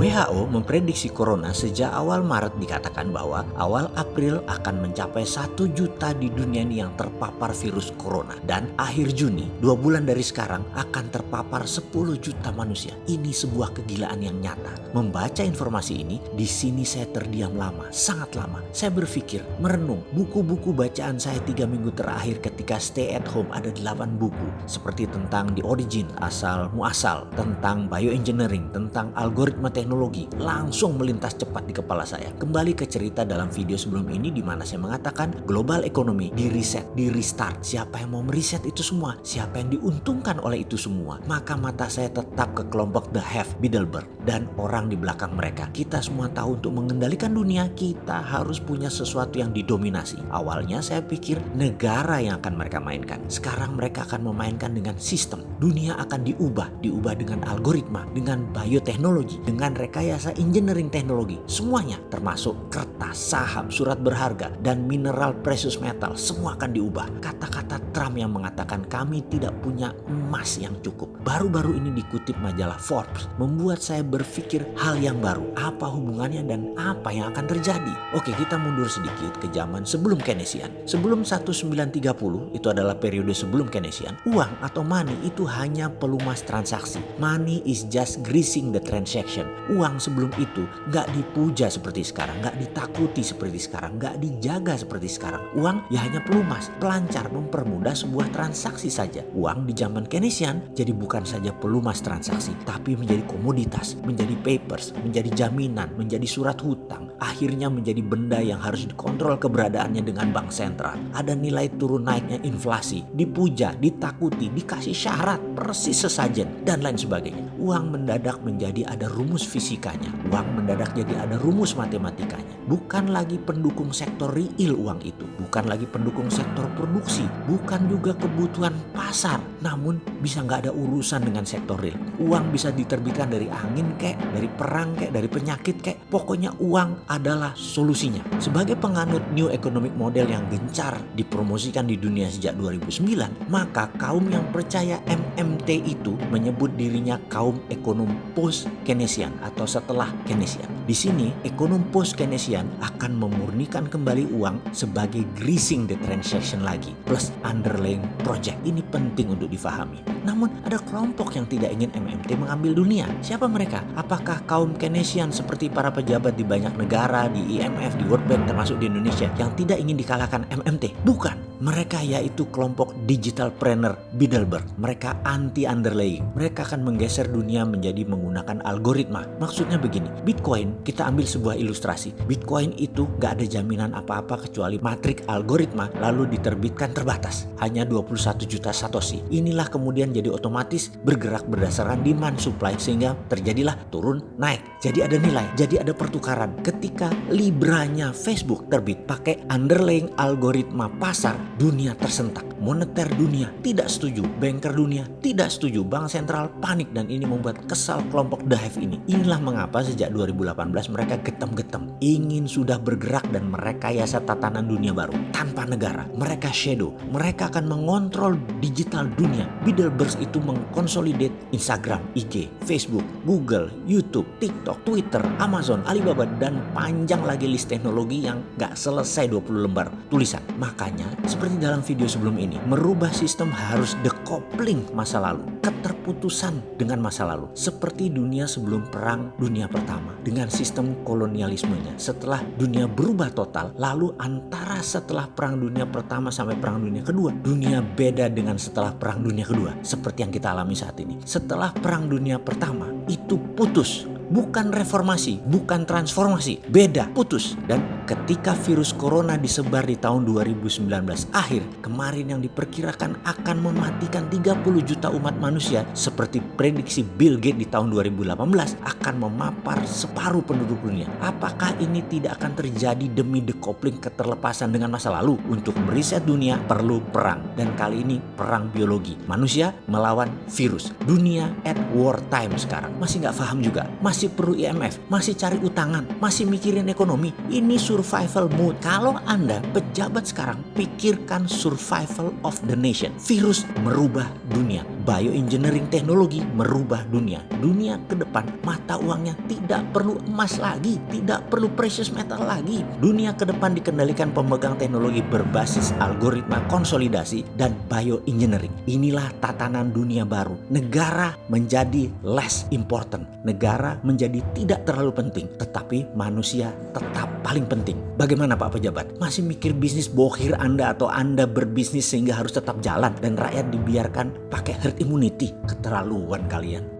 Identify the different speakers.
Speaker 1: WHO memprediksi corona sejak awal Maret, dikatakan bahwa awal April akan mencapai 1 juta di dunia ini yang terpapar virus corona. Dan akhir Juni, 2 bulan dari sekarang, akan terpapar 10 juta manusia. Ini sebuah kegilaan yang nyata. Membaca informasi ini, di sini saya terdiam lama, sangat lama. Saya berpikir, merenung, buku-buku bacaan saya 3 minggu terakhir ketika stay at home ada 8 buku. Seperti tentang The Origin, asal muasal, tentang bioengineering, tentang algoritma teknologi, langsung melintas cepat di kepala saya. Kembali ke cerita dalam video sebelum ini di mana saya mengatakan global ekonomi di reset, di restart. Siapa yang mau meriset itu semua? Siapa yang diuntungkan oleh itu semua? Maka mata saya tetap ke kelompok The Have, Bilderberg, dan orang di belakang mereka. Kita semua tahu untuk mengendalikan dunia, kita harus punya sesuatu yang didominasi. Awalnya saya pikir negara yang akan mereka mainkan. Sekarang mereka akan memainkan dengan sistem. Dunia akan diubah dengan algoritma, dengan bioteknologi, dengan rekayasa engineering teknologi, semuanya termasuk kertas, saham, surat berharga, dan mineral precious metal, semua akan diubah. Kata-kata Trump yang mengatakan kami tidak punya emas yang cukup, baru-baru ini dikutip majalah Forbes, membuat saya berpikir hal yang baru. Apa hubungannya dan apa yang akan terjadi? Oke, kita mundur sedikit ke zaman sebelum Keynesian. Sebelum 1930, itu adalah periode sebelum Keynesian, uang atau money itu hanya pelumas transaksi. Money is just greasing the transaction. Uang sebelum itu gak dipuja seperti sekarang, gak ditakuti seperti sekarang, gak dijaga seperti sekarang. Uang ya hanya pelumas, pelancar, mempermudah sebuah transaksi saja. Uang di zaman Keynesian jadi bukan saja pelumas transaksi, tapi menjadi komoditas, menjadi papers, menjadi jaminan, menjadi surat hutang. Akhirnya menjadi benda yang harus dikontrol keberadaannya dengan bank sentral. Ada nilai turun naiknya inflasi, dipuja, ditakuti, dikasih syarat, persis sesajen, dan lain sebagainya. Uang mendadak menjadi ada rumus fisikanya. Uang mendadak jadi ada rumus matematikanya. Bukan lagi pendukung sektor real uang itu. Bukan lagi pendukung sektor produksi. Bukan juga kebutuhan pasar. Namun bisa nggak ada urusan dengan sektor real. Uang bisa diterbitkan dari angin kek, dari perang kek, dari penyakit kek. Pokoknya uang adalah solusinya. Sebagai penganut New Economic Model yang gencar dipromosikan di dunia sejak 2009, maka kaum yang percaya MMT itu menyebut dirinya kaum ekonom post-Keynesian atau setelah Keynesian. Di sini, ekonom post-Keynesian akan memurnikan kembali uang sebagai greasing the transaction lagi, plus underlying project. Ini penting untuk difahami. Namun, ada kelompok yang tidak ingin MMT mengambil dunia. Siapa mereka? Apakah kaum Keynesian seperti para pejabat di banyak negara, di IMF, di World Bank, termasuk di Indonesia, yang tidak ingin dikalahkan MMT? Bukan. Mereka yaitu kelompok digitalpreneur Bilderberg. Mereka anti underlying. Mereka akan menggeser dunia menjadi menggunakan algoritma. Maksudnya begini, Bitcoin, kita ambil sebuah ilustrasi. Bitcoin itu gak ada jaminan apa-apa kecuali matrik algoritma lalu diterbitkan terbatas. Hanya 21 juta satoshi. Inilah kemudian jadi otomatis bergerak berdasarkan demand supply sehingga terjadilah turun naik. Jadi ada nilai, jadi ada pertukaran. Ketika Libranya Facebook terbit pakai underlying algoritma pasar, dunia tersentak. Moneter dunia tidak setuju, banker dunia tidak setuju, bank sentral panik, dan ini membuat kesal kelompok The Hive ini. Inilah mengapa sejak 2018 mereka getem-getem, ingin sudah bergerak dan merekayasa tatanan dunia baru tanpa negara. Mereka shadow, mereka akan mengontrol digital dunia. Bilderberg itu mengkonsolidate Instagram, IG, Facebook, Google, YouTube, TikTok, Twitter, Amazon, Alibaba, dan panjang lagi list teknologi yang gak selesai 20 lembar tulisan. Makanya seperti dalam video sebelum ini, merubah sistem harus decoupling masa lalu, keterputusan dengan masa lalu. Seperti dunia sebelum perang dunia pertama dengan sistem kolonialismenya. Setelah dunia berubah total, lalu antara setelah perang dunia pertama sampai perang dunia kedua, dunia beda dengan setelah perang dunia kedua. Seperti yang kita alami saat ini. Setelah perang dunia pertama, itu putus. Bukan reformasi, bukan transformasi, beda, putus. Dan ketika virus corona disebar di tahun 2019 akhir, kemarin yang diperkirakan akan mematikan 30 juta umat manusia, seperti prediksi Bill Gates di tahun 2018, akan memapar separuh penduduk dunia. Apakah ini tidak akan terjadi demi decoupling keterlepasan dengan masa lalu? Untuk meriset dunia perlu perang, dan kali ini perang biologi. Manusia melawan virus. Dunia at war time sekarang. Masih gak paham juga, masih perlu IMF, masih cari utangan, masih mikirin ekonomi. Ini survival mode. Kalau Anda pejabat sekarang, pikirkan survival of the nation. Virus merubah dunia. Bioengineering teknologi merubah dunia. Dunia ke depan mata uangnya tidak perlu emas lagi, tidak perlu precious metal lagi. Dunia ke depan dikendalikan pemegang teknologi berbasis algoritma konsolidasi dan bioengineering. Inilah tatanan dunia baru. Negara menjadi less important. Negara menjadi tidak terlalu penting, tetapi manusia tetap paling penting. Bagaimana Pak Pejabat? Masih mikir bisnis bohir Anda atau Anda berbisnis sehingga harus tetap jalan dan rakyat dibiarkan pakai herd immunity? Keterlaluan kalian.